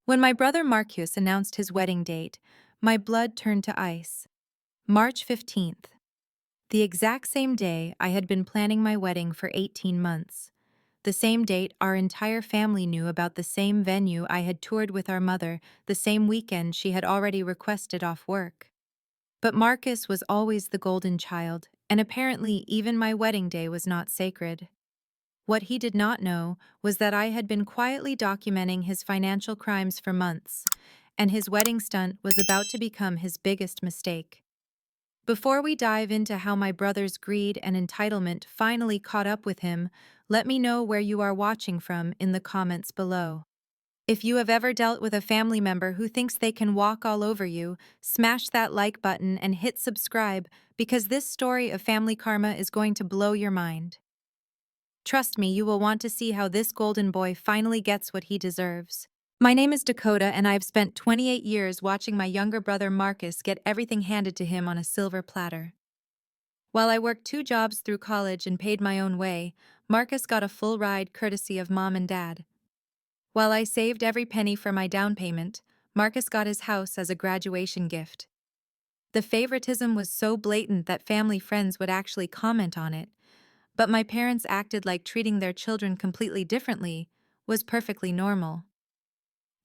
When my brother Marcus announced his wedding date, my blood turned to ice. March 15th. The exact same day I had been planning my wedding for 18 months. The same date our entire family knew about, the same venue I had toured with our mother, the same weekend she had already requested off work. But Marcus was always the golden child, and apparently even my wedding day was not sacred. What he did not know was that I had been quietly documenting his financial crimes for months, and his wedding stunt was about to become his biggest mistake. Before we dive into how my brother's greed and entitlement finally caught up with him, let me know where you are watching from in the comments below. If you have ever dealt with a family member who thinks they can walk all over you, smash that like button and hit subscribe, because this story of family karma is going to blow your mind. Trust me, you will want to see how this golden boy finally gets what he deserves. My name is Dakota, and I've spent 28 years watching my younger brother Marcus get everything handed to him on a silver platter. While I worked 2 jobs through college and paid my own way, Marcus got a full ride courtesy of mom and dad. While I saved every penny for my down payment, Marcus got his house as a graduation gift. The favoritism was so blatant that family friends would actually comment on it, but my parents acted like treating their children completely differently was perfectly normal.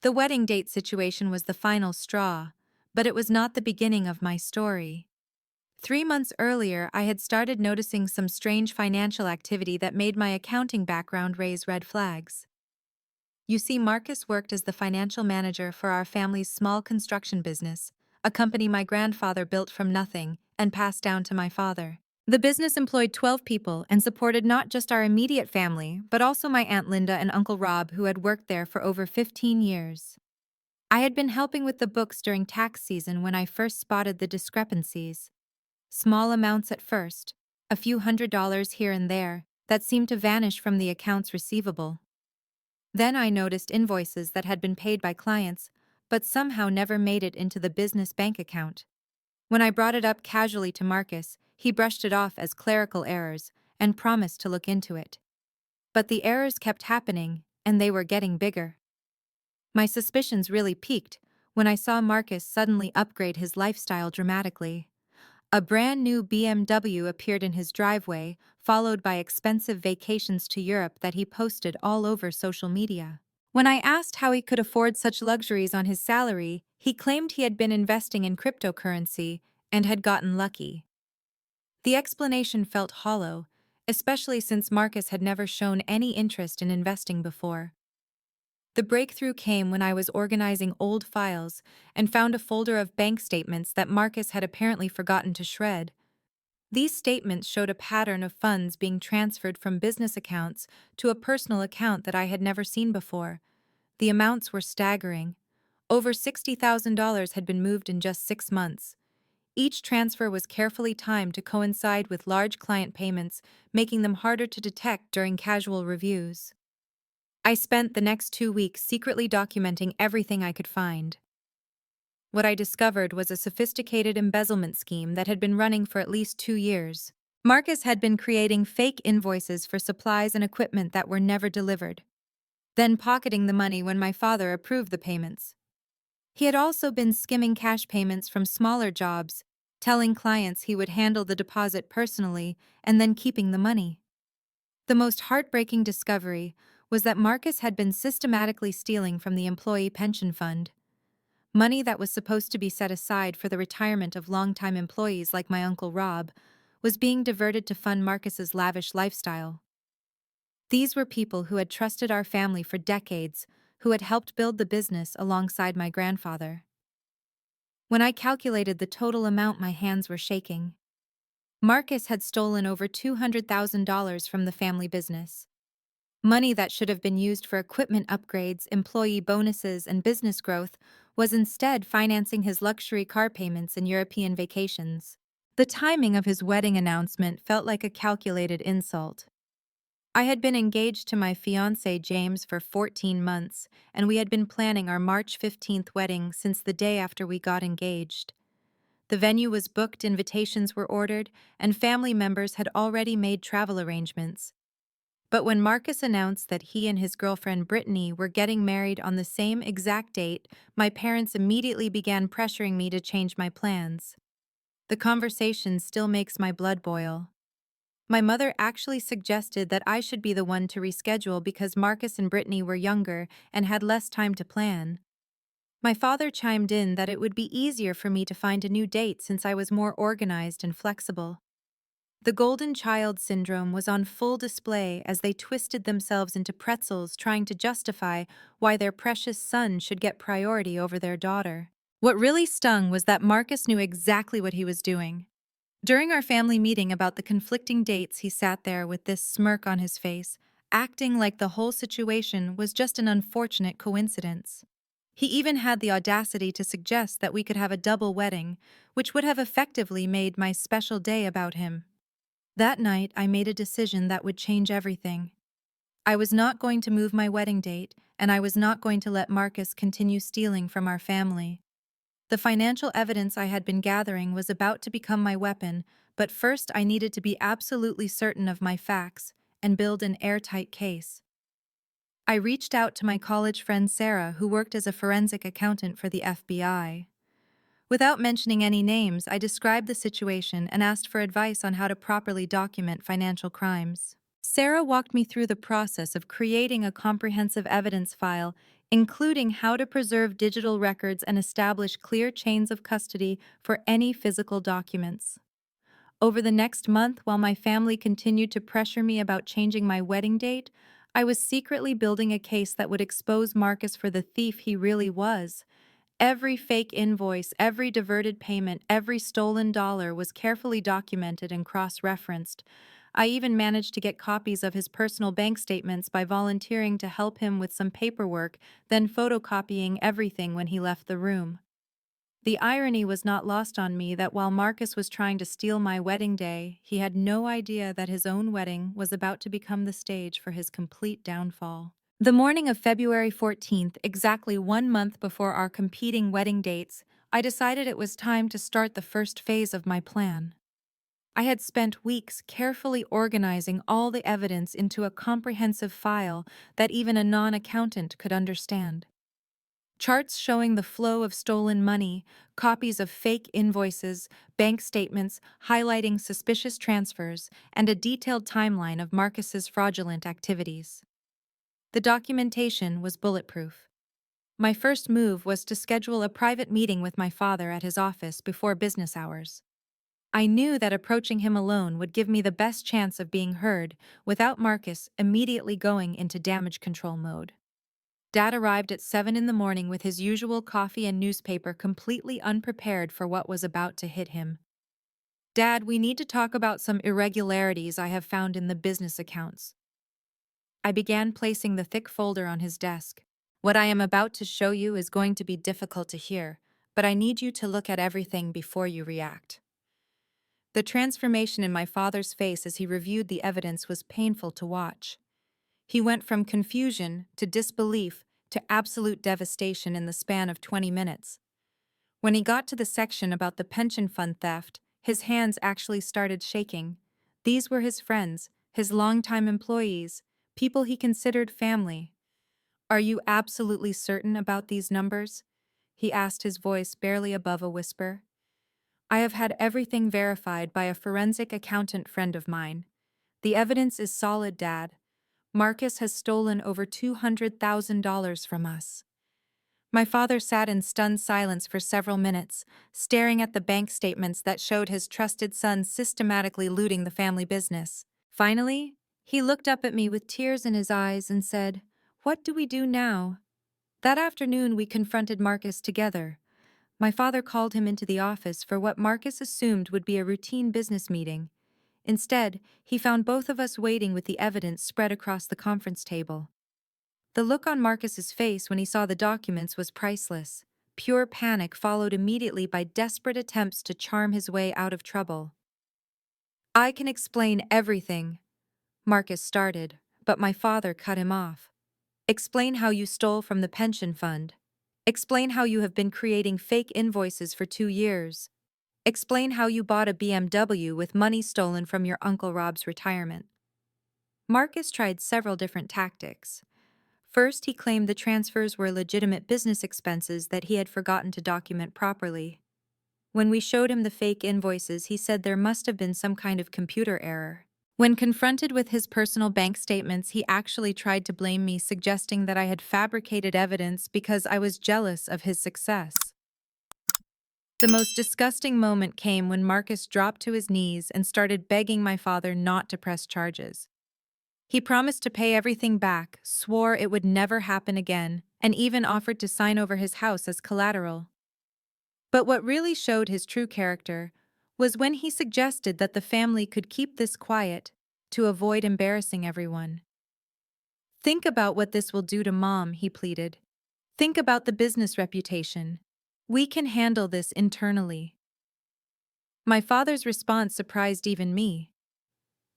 The wedding date situation was the final straw, but it was not the beginning of my story. 3 months earlier, I had started noticing some strange financial activity that made my accounting background raise red flags. You see, Marcus worked as the financial manager for our family's small construction business, a company my grandfather built from nothing and passed down to my father. The business employed 12 people and supported not just our immediate family, but also my Aunt Linda and Uncle Rob, who had worked there for over 15 years. I had been helping with the books during tax season when I first spotted the discrepancies. Small amounts at first, a few $100s here and there, that seemed to vanish from the accounts receivable. Then I noticed invoices that had been paid by clients, but somehow never made it into the business bank account. When I brought it up casually to Marcus, he brushed it off as clerical errors and promised to look into it. But the errors kept happening, and they were getting bigger. My suspicions really peaked when I saw Marcus suddenly upgrade his lifestyle dramatically. A brand new BMW appeared in his driveway, followed by expensive vacations to Europe that he posted all over social media. When I asked how he could afford such luxuries on his salary, he claimed he had been investing in cryptocurrency and had gotten lucky. The explanation felt hollow, especially since Marcus had never shown any interest in investing before. The breakthrough came when I was organizing old files and found a folder of bank statements that Marcus had apparently forgotten to shred. These statements showed a pattern of funds being transferred from business accounts to a personal account that I had never seen before. The amounts were staggering. Over $60,000 had been moved in just 6 months. Each transfer was carefully timed to coincide with large client payments, making them harder to detect during casual reviews. I spent the next 2 weeks secretly documenting everything I could find. What I discovered was a sophisticated embezzlement scheme that had been running for at least 2 years. Marcus had been creating fake invoices for supplies and equipment that were never delivered, then pocketing the money when my father approved the payments. He had also been skimming cash payments from smaller jobs, telling clients he would handle the deposit personally and then keeping the money. The most heartbreaking discovery was that Marcus had been systematically stealing from the employee pension fund. Money that was supposed to be set aside for the retirement of longtime employees like my Uncle Rob was being diverted to fund Marcus's lavish lifestyle. These were people who had trusted our family for decades, who had helped build the business alongside my grandfather. When I calculated the total amount, my hands were shaking. Marcus had stolen over $200,000 from the family business. Money that should have been used for equipment upgrades, employee bonuses, and business growth was instead financing his luxury car payments and European vacations. The timing of his wedding announcement felt like a calculated insult. I had been engaged to my fiancé James for 14 months, and we had been planning our March 15th wedding since the day after we got engaged. The venue was booked, invitations were ordered, and family members had already made travel arrangements. But when Marcus announced that he and his girlfriend Britney were getting married on the same exact date, my parents immediately began pressuring me to change my plans. The conversation still makes my blood boil. My mother actually suggested that I should be the one to reschedule because Marcus and Britney were younger and had less time to plan. My father chimed in that it would be easier for me to find a new date since I was more organized and flexible. The golden child syndrome was on full display as they twisted themselves into pretzels trying to justify why their precious son should get priority over their daughter. What really stung was that Marcus knew exactly what he was doing. During our family meeting about the conflicting dates, he sat there with this smirk on his face, acting like the whole situation was just an unfortunate coincidence. He even had the audacity to suggest that we could have a double wedding, which would have effectively made my special day about him. That night, I made a decision that would change everything. I was not going to move my wedding date, and I was not going to let Marcus continue stealing from our family. The financial evidence I had been gathering was about to become my weapon, but first I needed to be absolutely certain of my facts and build an airtight case. I reached out to my college friend Sarah, who worked as a forensic accountant for the FBI. Without mentioning any names, I described the situation and asked for advice on how to properly document financial crimes. Sarah walked me through the process of creating a comprehensive evidence file, including how to preserve digital records and establish clear chains of custody for any physical documents. Over the next month, while my family continued to pressure me about changing my wedding date, I was secretly building a case that would expose Marcus for the thief he really was. Every fake invoice, every diverted payment, every stolen dollar was carefully documented and cross-referenced. I even managed to get copies of his personal bank statements by volunteering to help him with some paperwork, then photocopying everything when he left the room. The irony was not lost on me that while Marcus was trying to steal my wedding day, he had no idea that his own wedding was about to become the stage for his complete downfall. The morning of February 14th, exactly 1 month before our competing wedding dates, I decided it was time to start the first phase of my plan. I had spent weeks carefully organizing all the evidence into a comprehensive file that even a non-accountant could understand. Charts showing the flow of stolen money, copies of fake invoices, bank statements highlighting suspicious transfers, and a detailed timeline of Marcus's fraudulent activities. The documentation was bulletproof. My first move was to schedule a private meeting with my father at his office before business hours. I knew that approaching him alone would give me the best chance of being heard without Marcus immediately going into damage control mode. Dad arrived at 7 in the morning with his usual coffee and newspaper, completely unprepared for what was about to hit him. "Dad, we need to talk about some irregularities I have found in the business accounts." I began placing the thick folder on his desk. "What I am about to show you is going to be difficult to hear, but I need you to look at everything before you react." The transformation in my father's face as he reviewed the evidence was painful to watch. He went from confusion to disbelief to absolute devastation in the span of 20 minutes. When he got to the section about the pension fund theft, his hands actually started shaking. These were his friends, his longtime employees, people he considered family. "Are you absolutely certain about these numbers?" he asked, his voice barely above a whisper. "I have had everything verified by a forensic accountant friend of mine. The evidence is solid, Dad. Marcus has stolen over $200,000 from us." My father sat in stunned silence for several minutes, staring at the bank statements that showed his trusted son systematically looting the family business. Finally, he looked up at me with tears in his eyes and said, "What do we do now?" That afternoon, we confronted Marcus together. My father called him into the office for what Marcus assumed would be a routine business meeting. Instead, he found both of us waiting with the evidence spread across the conference table. The look on Marcus's face when he saw the documents was priceless. Pure panic followed immediately by desperate attempts to charm his way out of trouble. "I can explain everything," Marcus started, but my father cut him off. "Explain how you stole from the pension fund. Explain how you have been creating fake invoices for 2 years. Explain how you bought a BMW with money stolen from your Uncle Rob's retirement." Marcus tried several different tactics. First, he claimed the transfers were legitimate business expenses that he had forgotten to document properly. When we showed him the fake invoices, he said there must have been some kind of computer error. When confronted with his personal bank statements, he actually tried to blame me, suggesting that I had fabricated evidence because I was jealous of his success. The most disgusting moment came when Marcus dropped to his knees and started begging my father not to press charges. He promised to pay everything back, swore it would never happen again, and even offered to sign over his house as collateral. But what really showed his true character was when he suggested that the family could keep this quiet to avoid embarrassing everyone. "Think about what this will do to Mom," he pleaded. "Think about the business reputation. We can handle this internally." My father's response surprised even me.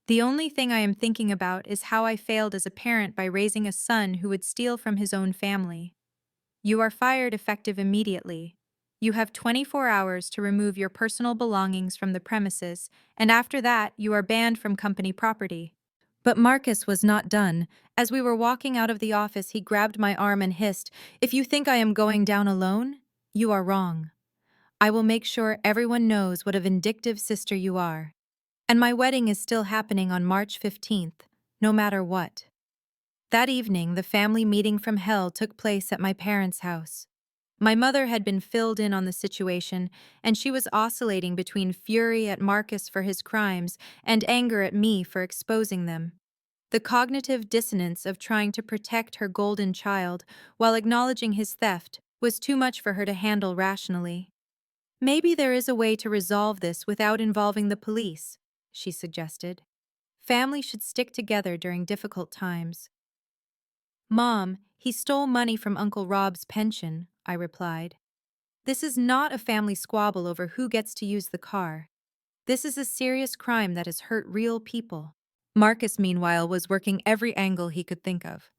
"The only thing I am thinking about is how I failed as a parent by raising a son who would steal from his own family. You are fired effective immediately. You have 24 hours to remove your personal belongings from the premises, and after that, you are banned from company property." But Marcus was not done. As we were walking out of the office, he grabbed my arm and hissed, "If you think I am going down alone, you are wrong. I will make sure everyone knows what a vindictive sister you are. And my wedding is still happening on March 15th, no matter what." That evening, the family meeting from hell took place at my parents' house. My mother had been filled in on the situation, and she was oscillating between fury at Marcus for his crimes and anger at me for exposing them. The cognitive dissonance of trying to protect her golden child while acknowledging his theft was too much for her to handle rationally. "Maybe there is a way to resolve this without involving the police," she suggested. "Family should stick together during difficult times." "Mom, he stole money from Uncle Rob's pension," I replied. "This is not a family squabble over who gets to use the car. This is a serious crime that has hurt real people." Marcus, meanwhile, was working every angle he could think of.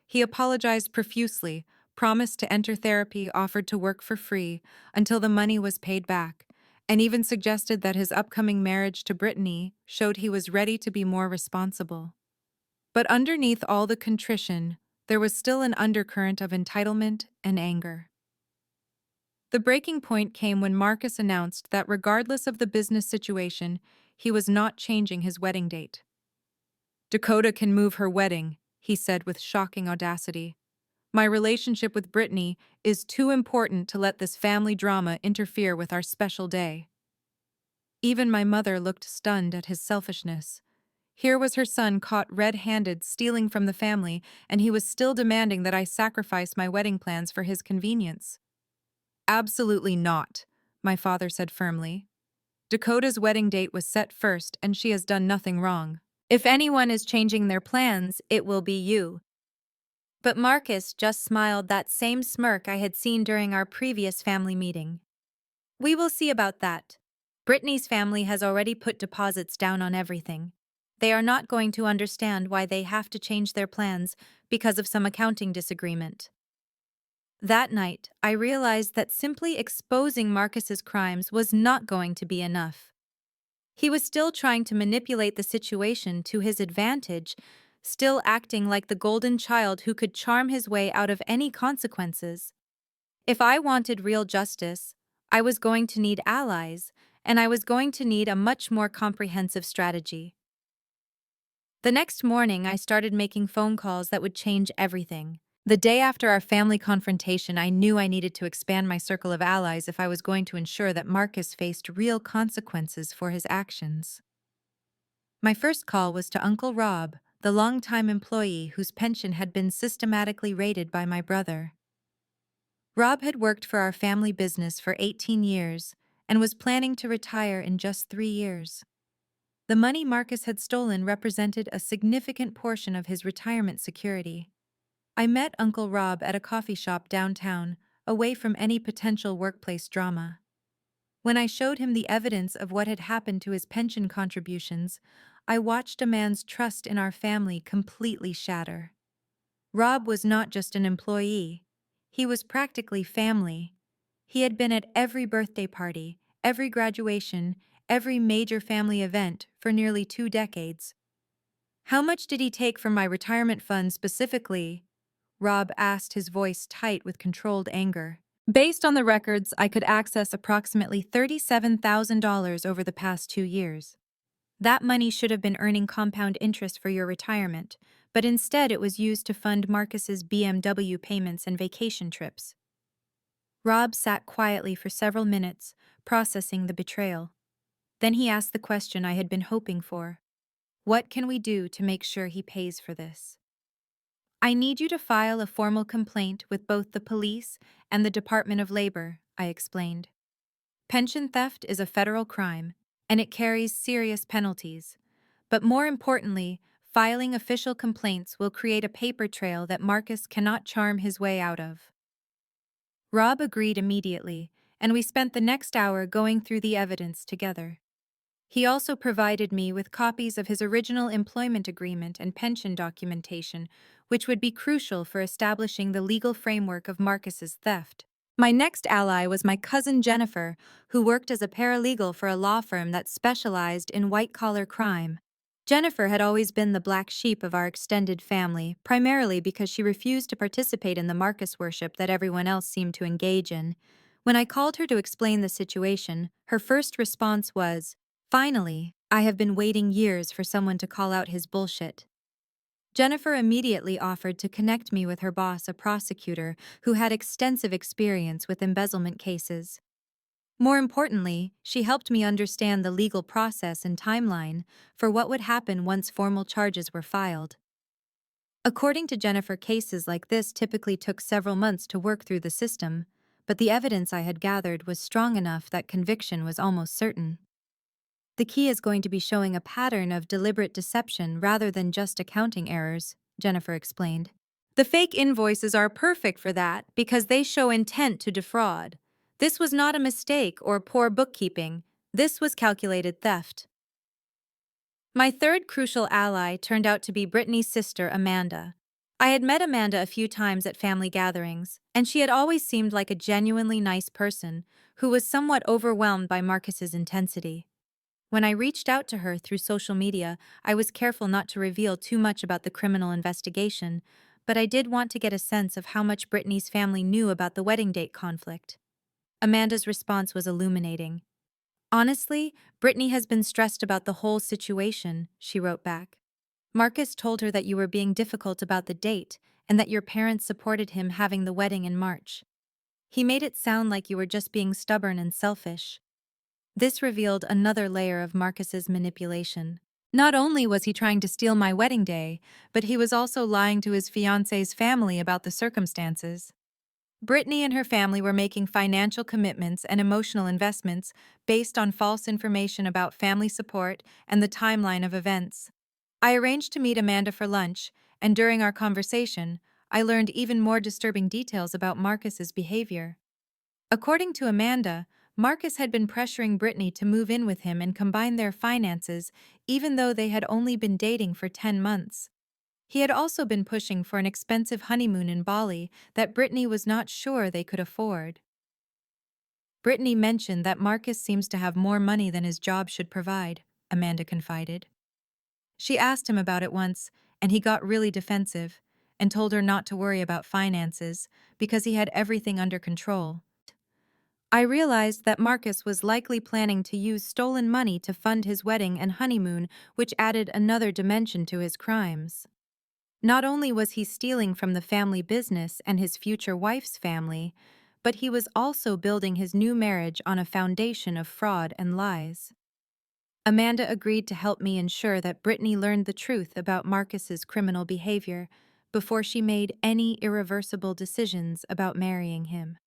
He apologized profusely, promised to enter therapy, offered to work for free until the money was paid back, and even suggested that his upcoming marriage to Britney showed he was ready to be more responsible. But underneath all the contrition, there was still an undercurrent of entitlement and anger. The breaking point came when Marcus announced that regardless of the business situation, he was not changing his wedding date. "Dakota can move her wedding," he said with shocking audacity. "My relationship with Britney is too important to let this family drama interfere with our special day." Even my mother looked stunned at his selfishness. Here was her son caught red-handed stealing from the family, and he was still demanding that I sacrifice my wedding plans for his convenience. "Absolutely not," my father said firmly. "Dakota's wedding date was set first, and she has done nothing wrong. If anyone is changing their plans, it will be you." But Marcus just smiled, that same smirk I had seen during our previous family meeting. "We will see about that. Brittany's family has already put deposits down on everything. They are not going to understand why they have to change their plans because of some accounting disagreement." That night, I realized that simply exposing Marcus's crimes was not going to be enough. He was still trying to manipulate the situation to his advantage, still acting like the golden child who could charm his way out of any consequences. If I wanted real justice, I was going to need allies, and I was going to need a much more comprehensive strategy. The next morning, I started making phone calls that would change everything. The day after our family confrontation, I knew I needed to expand my circle of allies if I was going to ensure that Marcus faced real consequences for his actions. My first call was to Uncle Rob, the longtime employee whose pension had been systematically raided by my brother. Rob had worked for our family business for 18 years and was planning to retire in just 3 years. The money Marcus had stolen represented a significant portion of his retirement security. I met Uncle Rob at a coffee shop downtown, away from any potential workplace drama. When I showed him the evidence of what had happened to his pension contributions, I watched a man's trust in our family completely shatter. Rob was not just an employee. He was practically family. He had been at every birthday party, every graduation, every major family event for nearly 2 decades. How much did he take from my retirement fund specifically? Rob asked, his voice tight with controlled anger. Based on the records, I could access approximately $37,000 over the past 2 years. That money should have been earning compound interest for your retirement, but instead it was used to fund Marcus's BMW payments and vacation trips. Rob sat quietly for several minutes, processing the betrayal. Then he asked the question I had been hoping for. What can we do to make sure he pays for this? I need you to file a formal complaint with both the police and the Department of Labor, I explained. Pension theft is a federal crime, and it carries serious penalties. But more importantly, filing official complaints will create a paper trail that Marcus cannot charm his way out of. Rob agreed immediately, and we spent the next hour going through the evidence together. He also provided me with copies of his original employment agreement and pension documentation, which would be crucial for establishing the legal framework of Marcus's theft. My next ally was my cousin Jennifer, who worked as a paralegal for a law firm that specialized in white-collar crime. Jennifer had always been the black sheep of our extended family, primarily because she refused to participate in the Marcus worship that everyone else seemed to engage in. When I called her to explain the situation, her first response was, "Finally, I have been waiting years for someone to call out his bullshit." Jennifer immediately offered to connect me with her boss, a prosecutor who had extensive experience with embezzlement cases. More importantly, she helped me understand the legal process and timeline for what would happen once formal charges were filed. According to Jennifer, cases like this typically took several months to work through the system, but the evidence I had gathered was strong enough that conviction was almost certain. The key is going to be showing a pattern of deliberate deception rather than just accounting errors, Jennifer explained. The fake invoices are perfect for that because they show intent to defraud. This was not a mistake or poor bookkeeping. This was calculated theft. My third crucial ally turned out to be Britney's sister, Amanda. I had met Amanda a few times at family gatherings, and she had always seemed like a genuinely nice person who was somewhat overwhelmed by Marcus's intensity. When I reached out to her through social media, I was careful not to reveal too much about the criminal investigation, but I did want to get a sense of how much Britney's family knew about the wedding date conflict. Amanda's response was illuminating. "Honestly, Britney has been stressed about the whole situation," she wrote back. "Marcus told her that you were being difficult about the date and that your parents supported him having the wedding in March. He made it sound like you were just being stubborn and selfish." This revealed another layer of Marcus's manipulation. Not only was he trying to steal my wedding day, but he was also lying to his fiancé's family about the circumstances. Britney and her family were making financial commitments and emotional investments based on false information about family support and the timeline of events. I arranged to meet Amanda for lunch, and during our conversation, I learned even more disturbing details about Marcus's behavior. According to Amanda, Marcus had been pressuring Britney to move in with him and combine their finances, even though they had only been dating for 10 months. He had also been pushing for an expensive honeymoon in Bali that Britney was not sure they could afford. Britney mentioned that Marcus seems to have more money than his job should provide, Amanda confided. She asked him about it once, and he got really defensive and told her not to worry about finances because he had everything under control. I realized that Marcus was likely planning to use stolen money to fund his wedding and honeymoon, which added another dimension to his crimes. Not only was he stealing from the family business and his future wife's family, but he was also building his new marriage on a foundation of fraud and lies. Amanda agreed to help me ensure that Britney learned the truth about Marcus's criminal behavior before she made any irreversible decisions about marrying him.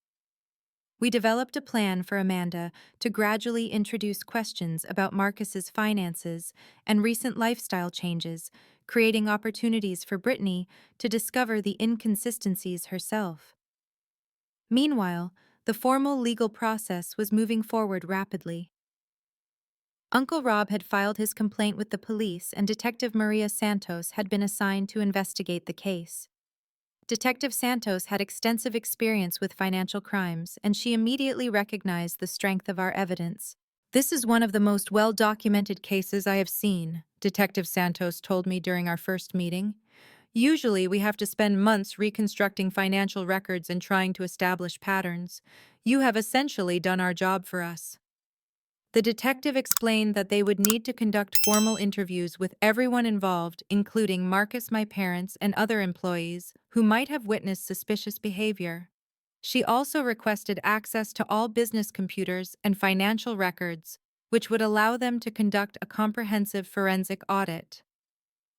We developed a plan for Amanda to gradually introduce questions about Marcus's finances and recent lifestyle changes, creating opportunities for Britney to discover the inconsistencies herself. Meanwhile, the formal legal process was moving forward rapidly. Uncle Rob had filed his complaint with the police, and Detective Maria Santos had been assigned to investigate the case. Detective Santos had extensive experience with financial crimes, and she immediately recognized the strength of our evidence. This is one of the most well-documented cases I have seen, Detective Santos told me during our first meeting. Usually, we have to spend months reconstructing financial records and trying to establish patterns. You have essentially done our job for us. The detective explained that they would need to conduct formal interviews with everyone involved, including Marcus, my parents, and other employees who might have witnessed suspicious behavior. She also requested access to all business computers and financial records, which would allow them to conduct a comprehensive forensic audit.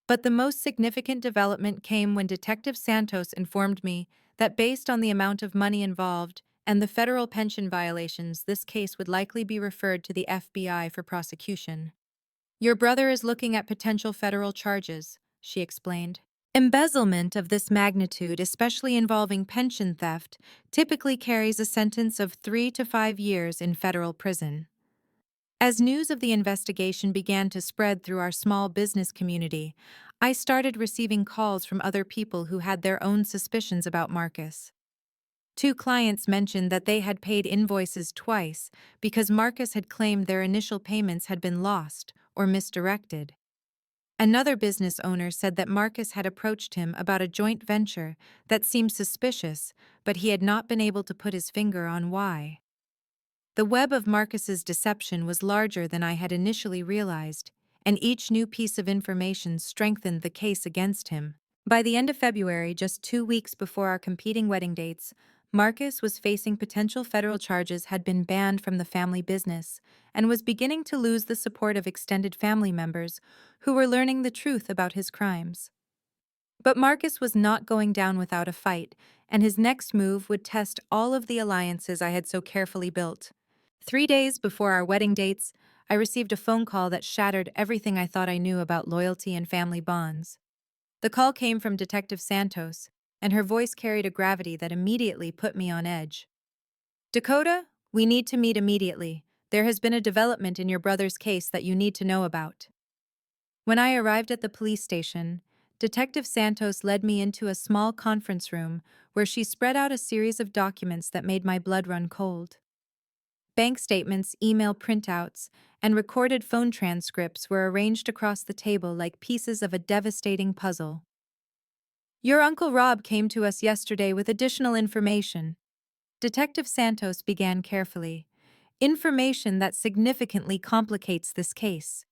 But the most significant development came when Detective Santos informed me that based on the amount of money involved and the federal pension violations, this case would likely be referred to the FBI for prosecution. Your brother is looking at potential federal charges, she explained. Embezzlement of this magnitude, especially involving pension theft, typically carries a sentence of 3 to 5 years in federal prison. As news of the investigation began to spread through our small business community, I started receiving calls from other people who had their own suspicions about Marcus. Two clients mentioned that they had paid invoices twice because Marcus had claimed their initial payments had been lost or misdirected. Another business owner said that Marcus had approached him about a joint venture that seemed suspicious, but he had not been able to put his finger on why. The web of Marcus's deception was larger than I had initially realized, and each new piece of information strengthened the case against him. By the end of February, just 2 weeks before our competing wedding dates, Marcus was facing potential federal charges, had been banned from the family business, and was beginning to lose the support of extended family members who were learning the truth about his crimes. But Marcus was not going down without a fight, and his next move would test all of the alliances I had so carefully built. 3 days before our wedding dates, I received a phone call that shattered everything I thought I knew about loyalty and family bonds. The call came from Detective Santos, and her voice carried a gravity that immediately put me on edge. Dakota, we need to meet immediately. There has been a development in your brother's case that you need to know about. When I arrived at the police station, Detective Santos led me into a small conference room where she spread out a series of documents that made my blood run cold. Bank statements, email printouts, and recorded phone transcripts were arranged across the table like pieces of a devastating puzzle. Your Uncle Rob came to us yesterday with additional information. Detective Santos began carefully. Information that significantly complicates this case.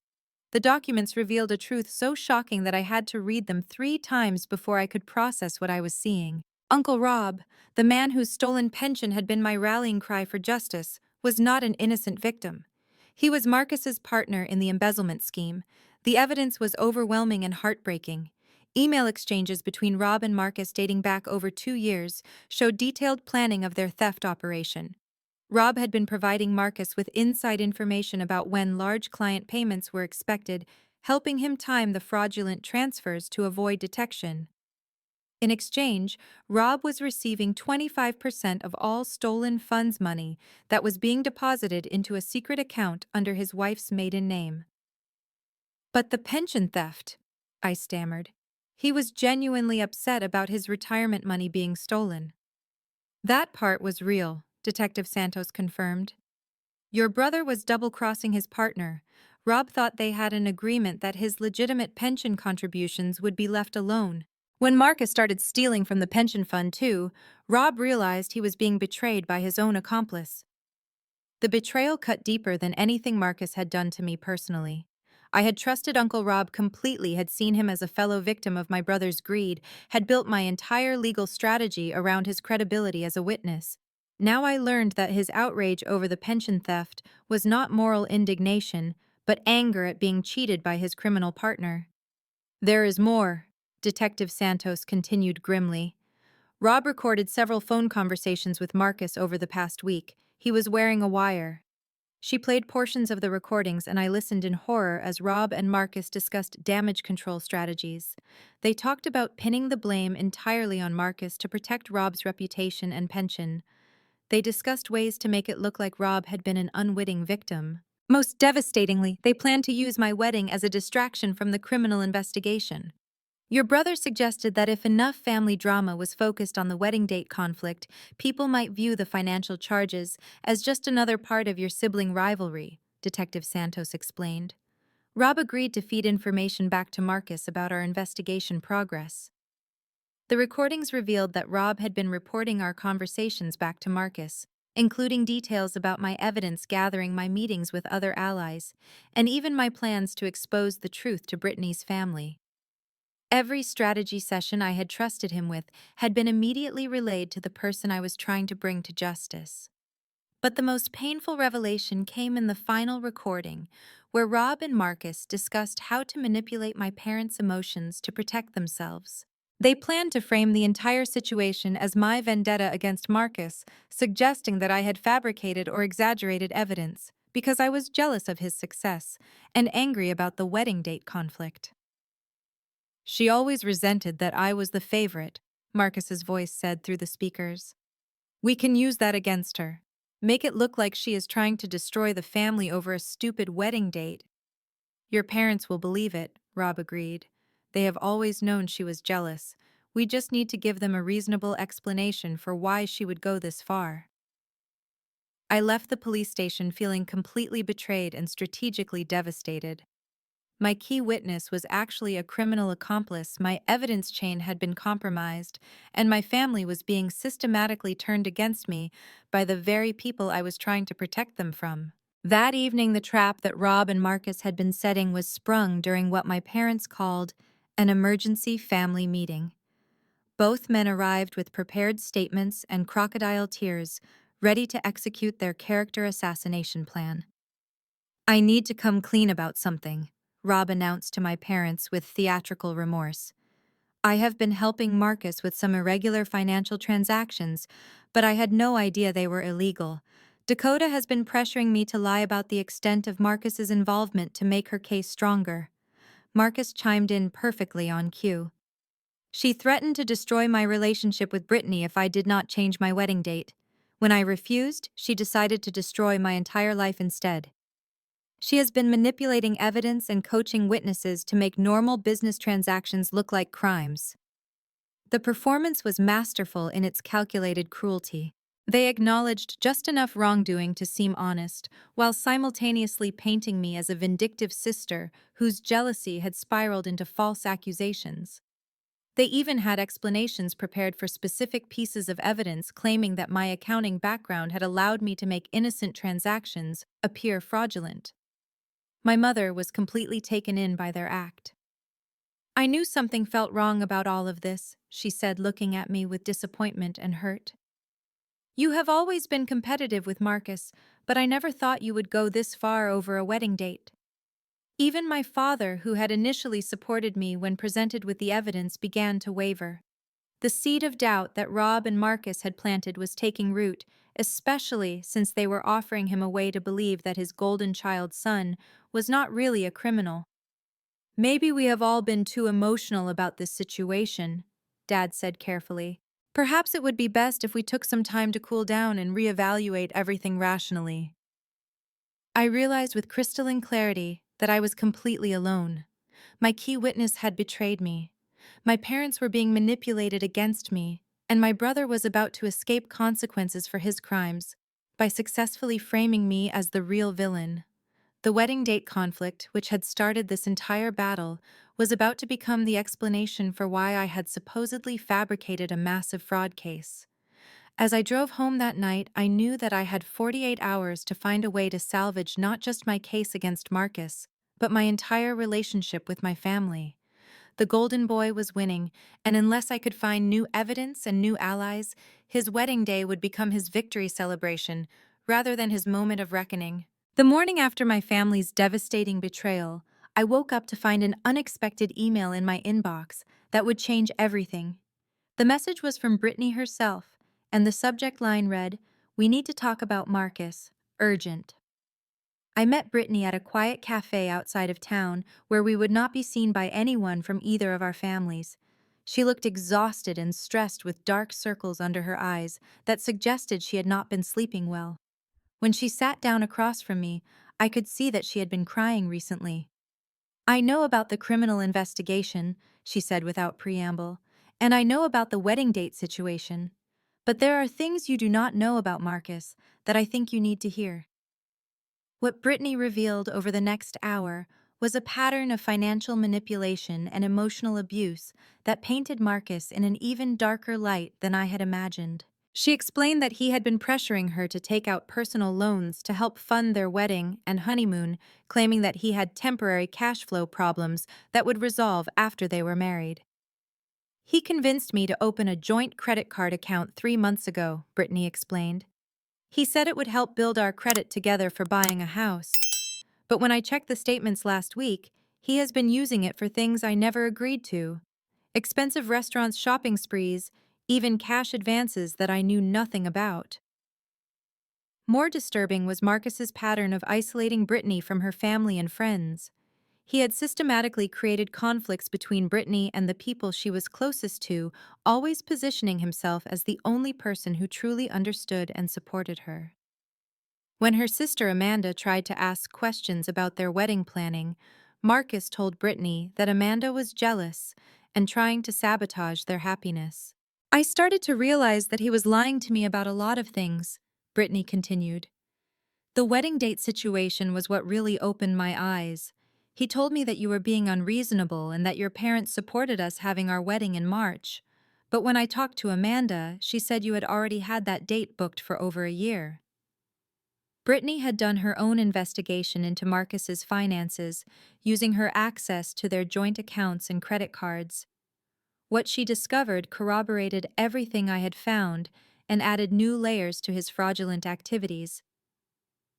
The documents revealed a truth so shocking that I had to read them 3 times before I could process what I was seeing. Uncle Rob, the man whose stolen pension had been my rallying cry for justice, was not an innocent victim. He was Marcus's partner in the embezzlement scheme. The evidence was overwhelming and heartbreaking. Email exchanges between Rob and Marcus dating back over 2 years showed detailed planning of their theft operation. Rob had been providing Marcus with inside information about when large client payments were expected, helping him time the fraudulent transfers to avoid detection. In exchange, Rob was receiving 25% of all stolen funds money that was being deposited into a secret account under his wife's maiden name. But the pension theft, I stammered. He was genuinely upset about his retirement money being stolen. That part was real, Detective Santos confirmed. Your brother was double-crossing his partner. Rob thought they had an agreement that his legitimate pension contributions would be left alone. When Marcus started stealing from the pension fund too, Rob realized he was being betrayed by his own accomplice. The betrayal cut deeper than anything Marcus had done to me personally. I had trusted Uncle Rob completely, had seen him as a fellow victim of my brother's greed, had built my entire legal strategy around his credibility as a witness. Now I learned that his outrage over the pension theft was not moral indignation, but anger at being cheated by his criminal partner. There is more, Detective Santos continued grimly. Rob recorded several phone conversations with Marcus over the past week. He was wearing a wire. She played portions of the recordings, and I listened in horror as Rob and Marcus discussed damage control strategies. They talked about pinning the blame entirely on Marcus to protect Rob's reputation and pension. They discussed ways to make it look like Rob had been an unwitting victim. Most devastatingly, they planned to use my wedding as a distraction from the criminal investigation. Your brother suggested that if enough family drama was focused on the wedding date conflict, people might view the financial charges as just another part of your sibling rivalry. Detective Santos explained. Rob agreed to feed information back to Marcus about our investigation progress. The recordings revealed that Rob had been reporting our conversations back to Marcus, including details about my evidence gathering, my meetings with other allies, and even my plans to expose the truth to Britney's family. Every strategy session I had trusted him with had been immediately relayed to the person I was trying to bring to justice. But the most painful revelation came in the final recording, where Rob and Marcus discussed how to manipulate my parents' emotions to protect themselves. They planned to frame the entire situation as my vendetta against Marcus, suggesting that I had fabricated or exaggerated evidence because I was jealous of his success and angry about the wedding date conflict. She always resented that I was the favorite, Marcus's voice said through the speakers. We can use that against her. Make it look like she is trying to destroy the family over a stupid wedding date. Your parents will believe it, Rob agreed. They have always known she was jealous. We just need to give them a reasonable explanation for why she would go this far. I left the police station feeling completely betrayed and strategically devastated. My key witness was actually a criminal accomplice, my evidence chain had been compromised, and my family was being systematically turned against me by the very people I was trying to protect them from. That evening, the trap that Rob and Marcus had been setting was sprung during what my parents called an emergency family meeting. Both men arrived with prepared statements and crocodile tears, ready to execute their character assassination plan. I need to come clean about something, Rob announced to my parents with theatrical remorse. I have been helping Marcus with some irregular financial transactions, but I had no idea they were illegal. Dakota has been pressuring me to lie about the extent of Marcus's involvement to make her case stronger. Marcus chimed in perfectly on cue. She threatened to destroy my relationship with Britney if I did not change my wedding date. When I refused, she decided to destroy my entire life instead. She has been manipulating evidence and coaching witnesses to make normal business transactions look like crimes. The performance was masterful in its calculated cruelty. They acknowledged just enough wrongdoing to seem honest, while simultaneously painting me as a vindictive sister whose jealousy had spiraled into false accusations. They even had explanations prepared for specific pieces of evidence claiming that my accounting background had allowed me to make innocent transactions appear fraudulent. My mother was completely taken in by their act. I knew something felt wrong about all of this, she said, looking at me with disappointment and hurt. You have always been competitive with Marcus, but I never thought you would go this far over a wedding date. Even my father, who had initially supported me when presented with the evidence, began to waver. The seed of doubt that Rob and Marcus had planted was taking root, especially since they were offering him a way to believe that his golden child son was not really a criminal. Maybe we have all been too emotional about this situation, Dad said carefully. Perhaps it would be best if we took some time to cool down and reevaluate everything rationally. I realized with crystalline clarity that I was completely alone. My key witness had betrayed me. My parents were being manipulated against me, and my brother was about to escape consequences for his crimes by successfully framing me as the real villain. The wedding date conflict, which had started this entire battle, was about to become the explanation for why I had supposedly fabricated a massive fraud case. As I drove home that night, I knew that I had 48 hours to find a way to salvage not just my case against Marcus, but my entire relationship with my family. The golden boy was winning, and unless I could find new evidence and new allies, his wedding day would become his victory celebration rather than his moment of reckoning. The morning after my family's devastating betrayal, I woke up to find an unexpected email in my inbox that would change everything. The message was from Britney herself, and the subject line read, "We need to talk about Marcus. Urgent." I met Britney at a quiet cafe outside of town where we would not be seen by anyone from either of our families. She looked exhausted and stressed with dark circles under her eyes that suggested she had not been sleeping well. When she sat down across from me, I could see that she had been crying recently. "I know about the criminal investigation," she said without preamble, "and I know about the wedding date situation. But there are things you do not know about Marcus that I think you need to hear." What Britney revealed over the next hour was a pattern of financial manipulation and emotional abuse that painted Marcus in an even darker light than I had imagined. She explained that he had been pressuring her to take out personal loans to help fund their wedding and honeymoon, claiming that he had temporary cash flow problems that would resolve after they were married. He convinced me to open a joint credit card account 3 months ago, Brittany explained. He said it would help build our credit together for buying a house. But when I checked the statements last week, he has been using it for things I never agreed to. Expensive restaurants, shopping sprees, even cash advances that I knew nothing about. More disturbing was Marcus's pattern of isolating Brittany from her family and friends. He had systematically created conflicts between Brittany and the people she was closest to, always positioning himself as the only person who truly understood and supported her. When her sister Amanda tried to ask questions about their wedding planning, Marcus told Brittany that Amanda was jealous and trying to sabotage their happiness. I started to realize that he was lying to me about a lot of things, Brittany continued. The wedding date situation was what really opened my eyes. He told me that you were being unreasonable and that your parents supported us having our wedding in March. But when I talked to Amanda, she said you had already had that date booked for over a year. Brittany had done her own investigation into Marcus's finances, using her access to their joint accounts and credit cards. What she discovered corroborated everything I had found and added new layers to his fraudulent activities.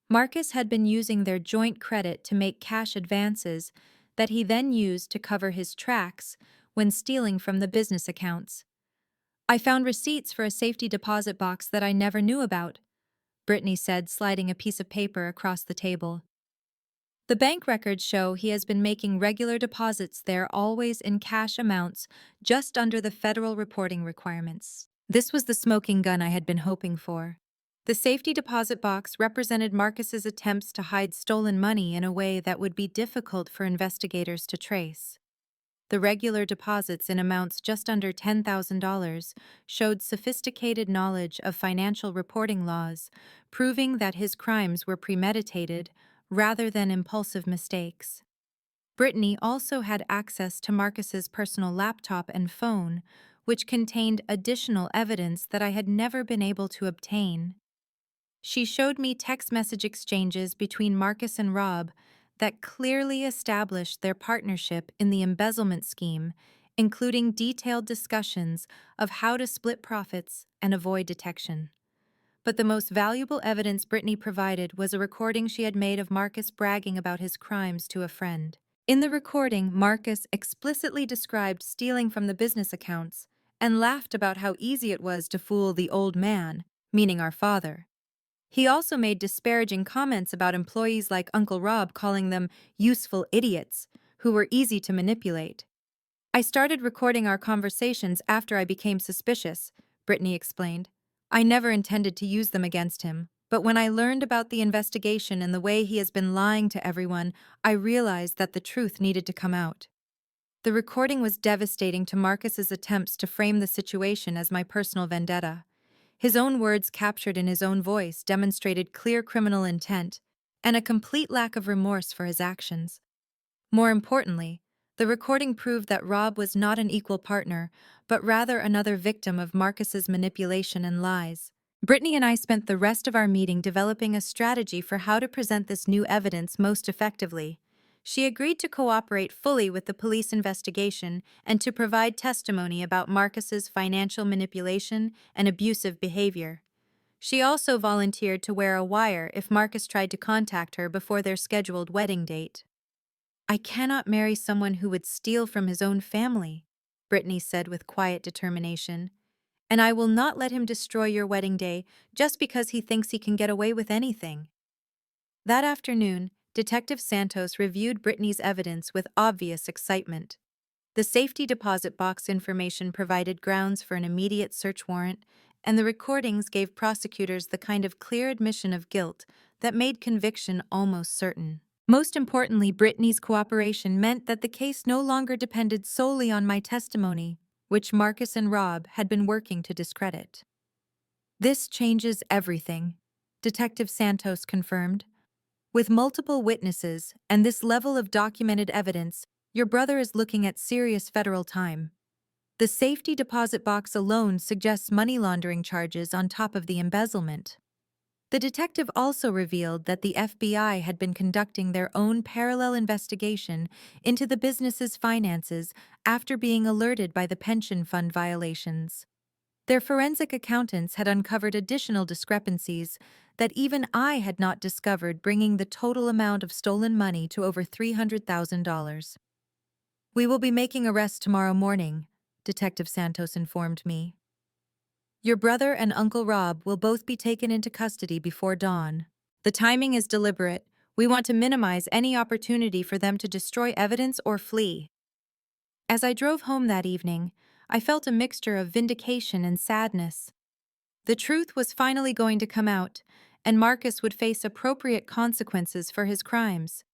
Marcus had been using their joint credit to make cash advances that he then used to cover his tracks when stealing from the business accounts. I found receipts for a safety deposit box that I never knew about, Brittany said, sliding a piece of paper across the table. The bank records show he has been making regular deposits there, always in cash amounts, just under the federal reporting requirements. This was the smoking gun I had been hoping for. The safety deposit box represented Marcus's attempts to hide stolen money in a way that would be difficult for investigators to trace. The regular deposits in amounts just under $10,000 showed sophisticated knowledge of financial reporting laws, proving that his crimes were premeditated rather than impulsive mistakes. Brittany also had access to Marcus's personal laptop and phone, which contained additional evidence that I had never been able to obtain. She showed me text message exchanges between Marcus and Rob that clearly established their partnership in the embezzlement scheme, including detailed discussions of how to split profits and avoid detection. But the most valuable evidence Brittany provided was a recording she had made of Marcus bragging about his crimes to a friend. In the recording, Marcus explicitly described stealing from the business accounts and laughed about how easy it was to fool the old man, meaning our father. He also made disparaging comments about employees like Uncle Rob, calling them useful idiots who were easy to manipulate. I started recording our conversations after I became suspicious, Brittany explained. I never intended to use them against him, but when I learned about the investigation and the way he has been lying to everyone, I realized that the truth needed to come out. The recording was devastating to Marcus's attempts to frame the situation as my personal vendetta. His own words, captured in his own voice, demonstrated clear criminal intent and a complete lack of remorse for his actions. More importantly, the recording proved that Rob was not an equal partner, but rather another victim of Marcus's manipulation and lies. Brittany and I spent the rest of our meeting developing a strategy for how to present this new evidence most effectively. She agreed to cooperate fully with the police investigation and to provide testimony about Marcus's financial manipulation and abusive behavior. She also volunteered to wear a wire if Marcus tried to contact her before their scheduled wedding date. I cannot marry someone who would steal from his own family, Brittany said with quiet determination. And I will not let him destroy your wedding day just because he thinks he can get away with anything. That afternoon, Detective Santos reviewed Brittany's evidence with obvious excitement. The safety deposit box information provided grounds for an immediate search warrant, and the recordings gave prosecutors the kind of clear admission of guilt that made conviction almost certain. Most importantly, Brittany's cooperation meant that the case no longer depended solely on my testimony, which Marcus and Rob had been working to discredit. This changes everything, Detective Santos confirmed. With multiple witnesses and this level of documented evidence, your brother is looking at serious federal time. The safety deposit box alone suggests money laundering charges on top of the embezzlement. The detective also revealed that the FBI had been conducting their own parallel investigation into the business's finances after being alerted by the pension fund violations. Their forensic accountants had uncovered additional discrepancies that even I had not discovered, bringing the total amount of stolen money to over $300,000. "We will be making arrests tomorrow morning," Detective Santos informed me. "Your brother and Uncle Rob will both be taken into custody before dawn. The timing is deliberate. We want to minimize any opportunity for them to destroy evidence or flee." As I drove home that evening, I felt a mixture of vindication and sadness. The truth was finally going to come out, and Marcus would face appropriate consequences for his crimes.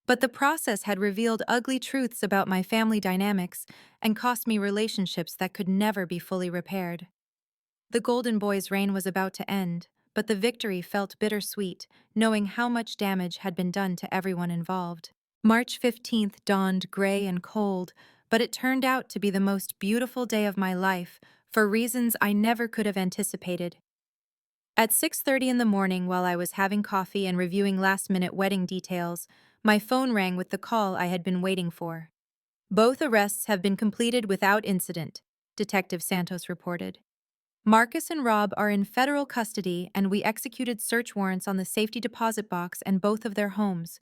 But the process had revealed ugly truths about my family dynamics and cost me relationships that could never be fully repaired. The Golden Boy's reign was about to end, but the victory felt bittersweet, knowing how much damage had been done to everyone involved. March 15th dawned gray and cold, but it turned out to be the most beautiful day of my life, for reasons I never could have anticipated. At 6:30 in the morning, while I was having coffee and reviewing last-minute wedding details, my phone rang with the call I had been waiting for. "Both arrests have been completed without incident," Detective Santos reported. "Marcus and Rob are in federal custody, and we executed search warrants on the safety deposit box and both of their homes.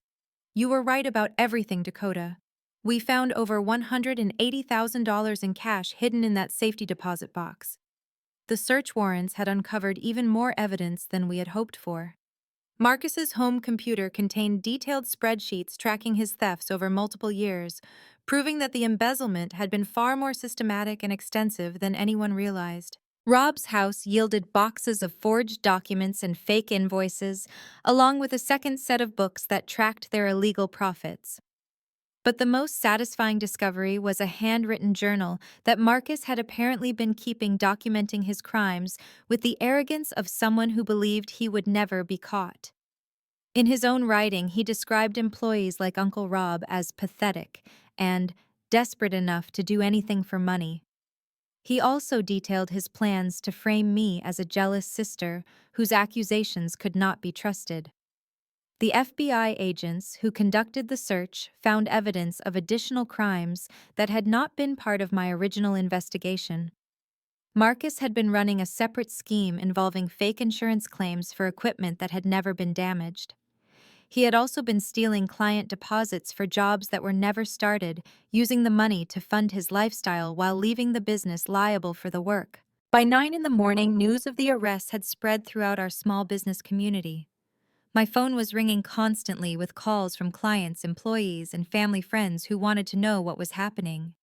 You were right about everything, Dakota. We found over $180,000 in cash hidden in that safety deposit box." The search warrants had uncovered even more evidence than we had hoped for. Marcus's home computer contained detailed spreadsheets tracking his thefts over multiple years, proving that the embezzlement had been far more systematic and extensive than anyone realized. Rob's house yielded boxes of forged documents and fake invoices, along with a second set of books that tracked their illegal profits. But the most satisfying discovery was a handwritten journal that Marcus had apparently been keeping, documenting his crimes with the arrogance of someone who believed he would never be caught. In his own writing, he described employees like Uncle Rob as pathetic and desperate enough to do anything for money. He also detailed his plans to frame me as a jealous sister whose accusations could not be trusted. The FBI agents who conducted the search found evidence of additional crimes that had not been part of my original investigation. Marcus had been running a separate scheme involving fake insurance claims for equipment that had never been damaged. He had also been stealing client deposits for jobs that were never started, using the money to fund his lifestyle while leaving the business liable for the work. By 9 in the morning, news of the arrests had spread throughout our small business community. My phone was ringing constantly with calls from clients, employees, and family friends who wanted to know what was happening.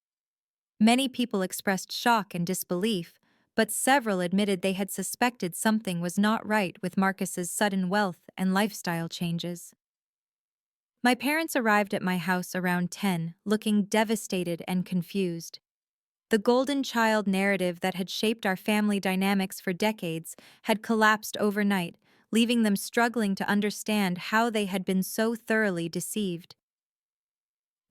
Many people expressed shock and disbelief, but several admitted they had suspected something was not right with Marcus's sudden wealth and lifestyle changes. My parents arrived at my house around 10, looking devastated and confused. The golden child narrative that had shaped our family dynamics for decades had collapsed overnight, leaving them struggling to understand how they had been so thoroughly deceived.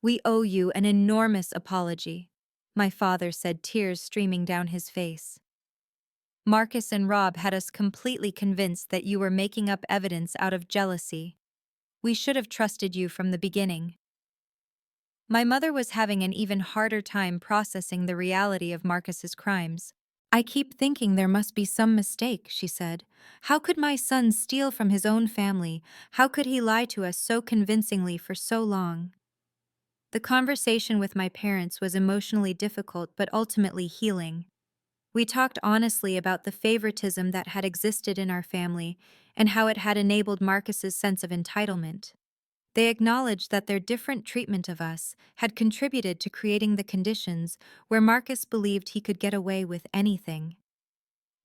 "We owe you an enormous apology," my father said, tears streaming down his face. "Marcus and Rob had us completely convinced that you were making up evidence out of jealousy. We should have trusted you from the beginning." My mother was having an even harder time processing the reality of Marcus's crimes. "I keep thinking there must be some mistake," she said. "How could my son steal from his own family? How could he lie to us so convincingly for so long?" The conversation with my parents was emotionally difficult but ultimately healing. We talked honestly about the favoritism that had existed in our family and how it had enabled Marcus's sense of entitlement. They acknowledged that their different treatment of us had contributed to creating the conditions where Marcus believed he could get away with anything.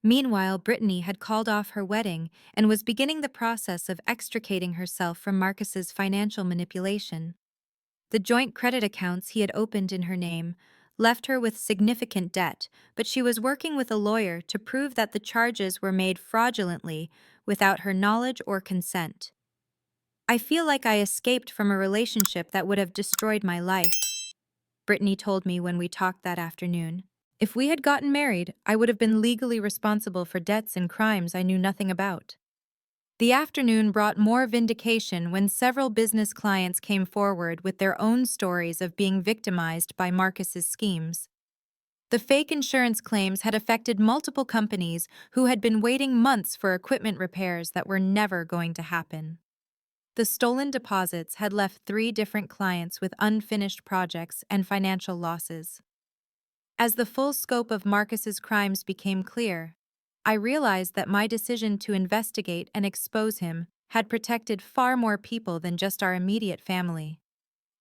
Meanwhile, Britney had called off her wedding and was beginning the process of extricating herself from Marcus's financial manipulation. The joint credit accounts he had opened in her name left her with significant debt, but she was working with a lawyer to prove that the charges were made fraudulently without her knowledge or consent. I feel like I escaped from a relationship that would have destroyed my life, Britney told me when we talked that afternoon. If we had gotten married, I would have been legally responsible for debts and crimes I knew nothing about. The afternoon brought more vindication when several business clients came forward with their own stories of being victimized by Marcus's schemes. The fake insurance claims had affected multiple companies who had been waiting months for equipment repairs that were never going to happen. The stolen deposits had left 3 different clients with unfinished projects and financial losses. As the full scope of Marcus's crimes became clear, I realized that my decision to investigate and expose him had protected far more people than just our immediate family.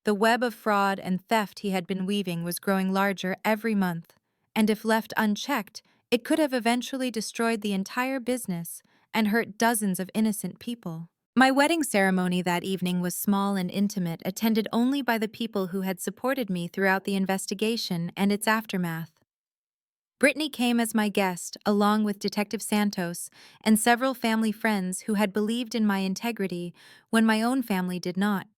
The web of fraud and theft he had been weaving was growing larger every month, and if left unchecked, it could have eventually destroyed the entire business and hurt dozens of innocent people. My wedding ceremony that evening was small and intimate, attended only by the people who had supported me throughout the investigation and its aftermath. Britney came as my guest, along with Detective Santos and several family friends who had believed in my integrity when my own family did not.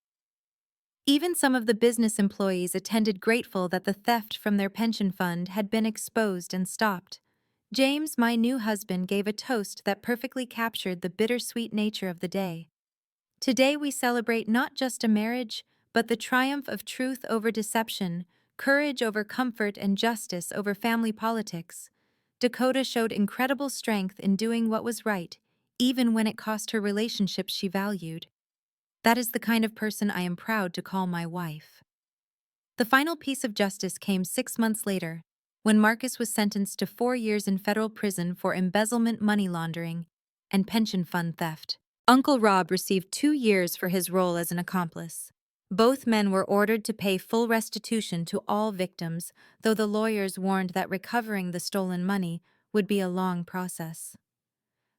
Even some of the business employees attended, grateful that the theft from their pension fund had been exposed and stopped. James, my new husband, gave a toast that perfectly captured the bittersweet nature of the day. Today we celebrate not just a marriage, but the triumph of truth over deception, courage over comfort, and justice over family politics. Dakota showed incredible strength in doing what was right, even when it cost her relationships she valued. That is the kind of person I am proud to call my wife. The final piece of justice came 6 months later, when Marcus was sentenced to 4 years in federal prison for embezzlement, money laundering, and pension fund theft. Uncle Rob received 2 years for his role as an accomplice. Both men were ordered to pay full restitution to all victims, though the lawyers warned that recovering the stolen money would be a long process.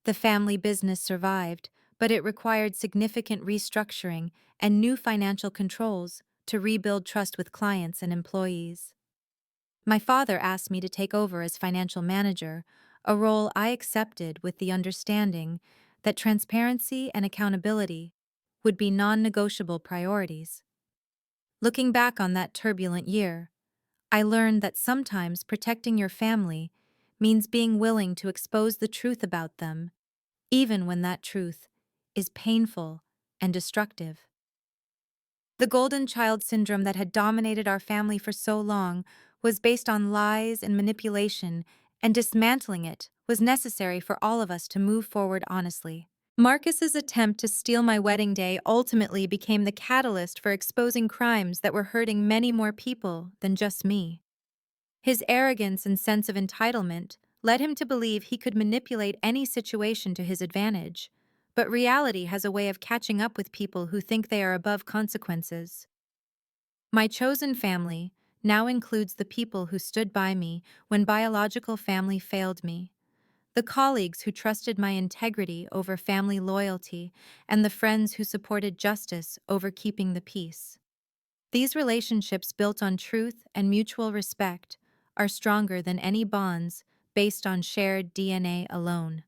The family business survived, but it required significant restructuring and new financial controls to rebuild trust with clients and employees. My father asked me to take over as financial manager, a role I accepted with the understanding that transparency and accountability would be non-negotiable priorities. Looking back on that turbulent year, I learned that sometimes protecting your family means being willing to expose the truth about them, even when that truth is painful and destructive. The golden child syndrome that had dominated our family for so long was based on lies and manipulation, and dismantling it was necessary for all of us to move forward honestly. Marcus's attempt to steal my wedding day ultimately became the catalyst for exposing crimes that were hurting many more people than just me. His arrogance and sense of entitlement led him to believe he could manipulate any situation to his advantage. But reality has a way of catching up with people who think they are above consequences. My chosen family now includes the people who stood by me when biological family failed me, the colleagues who trusted my integrity over family loyalty, and the friends who supported justice over keeping the peace. These relationships, built on truth and mutual respect, are stronger than any bonds based on shared DNA alone.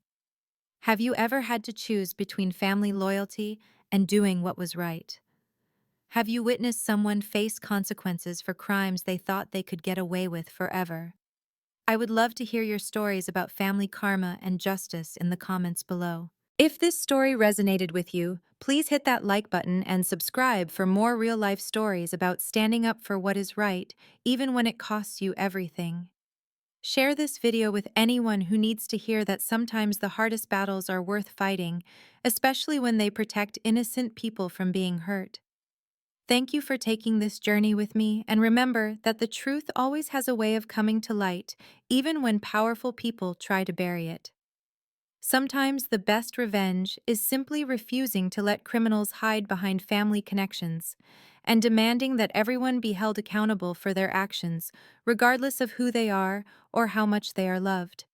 Have you ever had to choose between family loyalty and doing what was right? Have you witnessed someone face consequences for crimes they thought they could get away with forever? I would love to hear your stories about family karma and justice in the comments below. If this story resonated with you, please hit that like button and subscribe for more real-life stories about standing up for what is right, even when it costs you everything. Share this video with anyone who needs to hear that sometimes the hardest battles are worth fighting, especially when they protect innocent people from being hurt. Thank you for taking this journey with me, and remember that the truth always has a way of coming to light, even when powerful people try to bury it. Sometimes the best revenge is simply refusing to let criminals hide behind family connections and demanding that everyone be held accountable for their actions, regardless of who they are or how much they are loved.